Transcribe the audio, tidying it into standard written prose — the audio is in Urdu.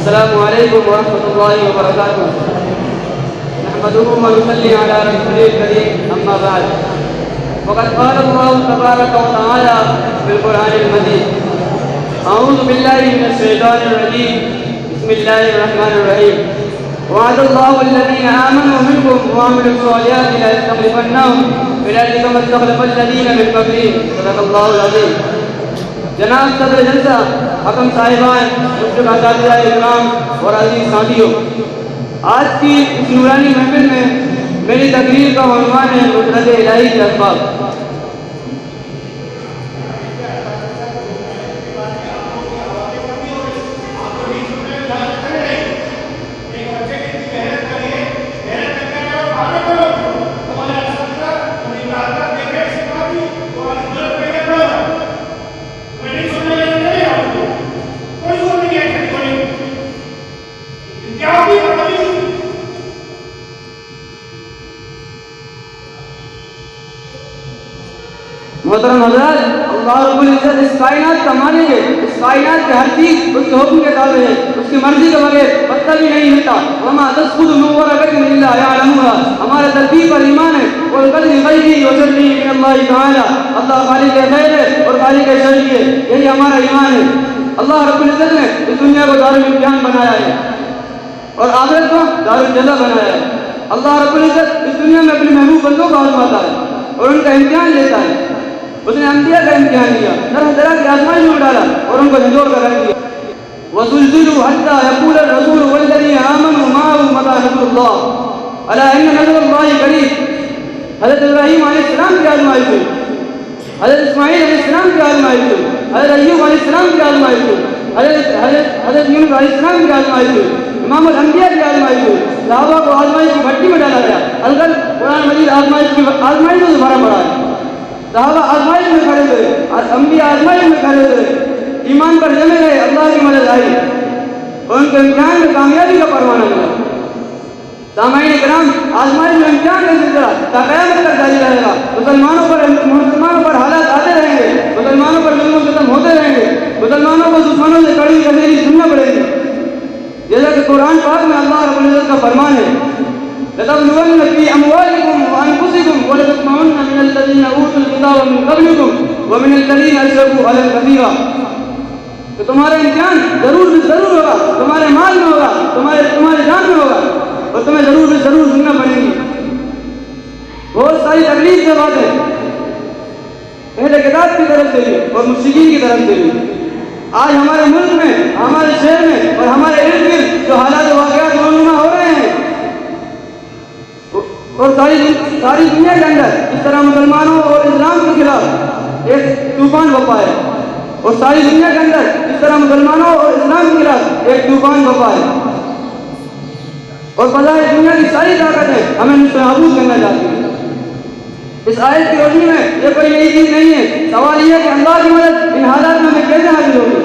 السلام علیکم ورحمۃ اللہ وبرکاتہ. نحمده ونصلي على رسوله الكريم اما بعد. وقد قال الله تبارك وتعالى في القرآن المجيد: اعوذ بالله من الشیطان الرجیم. بسم الله الرحمن الرحیم. وعد الله الذين آمنوا منكم وعملوا الصالحات ليستخلفنهم في الأرض كما استخلف الذين من قبلهم. صدق الله العظيم. جناب صدر جلسہ، حکم صاحبان، مشرف اساتذہ اکرام اور عزیز ساتھیوں، آج کی اس نورانی محفل میں میری تقریر کا عنوان ہے نصرت الہی کے اسباب. محترم حضرات، اللہ رب العزت اس کائنات کا مالک ہے. اس کائنات کے ہر چیز اس کے حکم کے تابع ہے. اس کی مرضی کے بغیر پتہ بھی نہیں ہلتا. وما تسقط من ورقة الا يعلمها. ہمارا ترتیب پر ایمان ہے. والقدر غیبی وشرعی من اللہ تعالی. اللہ خالق خیر ہے اور خالق شر ہے. یہی ہمارا ایمان ہے. اللہ رب العزت نے اس دنیا کو دار الامتحان بنایا ہے اور آخرت کو دار الجزا بنایا ہے. اللہ رب العزت اس دنیا میں اپنے محبوب بندوں کو آزماتا ہے اور ان کا امتحان لیتا ہے. اس نے انبیاء کا امتحان لیا، طرح طرح کی آزمائش میں ڈالا اور ان کو جھنجھوڑ کر رکھ دیا. وَزُلْزِلُوا حَتَّى يَقُولَ الرَّسُولُ وَالَّذِينَ آمَنُوا مَعَهُ مَتَىٰ نَصْرُ اللَّهِ أَلَا إِنَّ نَصْرَ اللَّهِ قَرِيبٌ. حضرت ابراہیم علیہ السلام کی آزمائش ہوئی، حضرت اسماعیل علیہ السلام کی آزمائش ہوئی، حضرت ایوب علیہ السلام کی آزمائش ہوئی، حضرت یونس علیہ السلام کی آزمائش ہوئی، امام الانبیاء کی آزمائش ہوئی. صحابہ کو آزمائش کی بھٹی میں ڈالا گیا. البتہ قرآن مجید آزمائش سے بھرا پڑا ہے. صحابہ آزمائش میں کھڑے ہوئے، انبیاء آزمائش میں کھڑے ہوئے، ایمان پر جمے گئے، اللہ کی مدد آئی اور ان کے امتحان میں کامیابی کا پروانہ ملا. سامعین کرام، آزمائش میں امتحان کا سلسلہ تا قیامت تک جاری رہے گا. مسلمانوں پر حالات آتے رہیں گے، مسلمانوں پر ظلم و ستم ہوتے رہیں گے، مسلمانوں کو دشمنوں سے کڑی کھجیری سننا پڑے گی. جیسا کہ قرآن پاک میں اللہ رب العزت کا فرمان ہے: لَتَبْلُوَنَّ فِي أَمْوَالِكُمْ وَأَنفُسِكُمْ وَلَتَسْمَعُنَّ مِنَ الَّذِينَ أُوتُوا الْكِتَابَ مِنْ قَبْلِكُمْ وَمِنَ الَّذِينَ أَشْرَكُوا أَذًى كَثِيرًا. کہ تمہارا امتحان ضرور ہوگا، تمہارے مال میں ہوگا، تمہارے جان میں ہوگا اور تمہیں ضرور سننا پڑے گی. بہت ساری تکلیف سے باتیں اہل کتاب کی طرف سے بھی اور مشرکین کی طرف سے بھی. آج ہمارے ملک میں، ہمارے شہر میں اور ہمارے ارد گرد جو حالات و واقعات رونما ہو رہے ہیں اور ساری دنیا کے اندر اس طرح مسلمانوں اور اسلام کے خلاف ایک طوفان بپا ہے اور ساری دنیا کے اندر اس طرح مسلمانوں اور اسلام کے خلاف ایک طوفان بپا ہے اور بظاہر دنیا کی ساری طاقتیں ہمیں نابود کرنا چاہتی ہیں. اس آیت کی روشنی میں یہ کوئی نئی چیز نہیں ہے. سوال یہ ہے کہ اللہ کی مدد ان حالات میں کیسے حاصل ہوگی.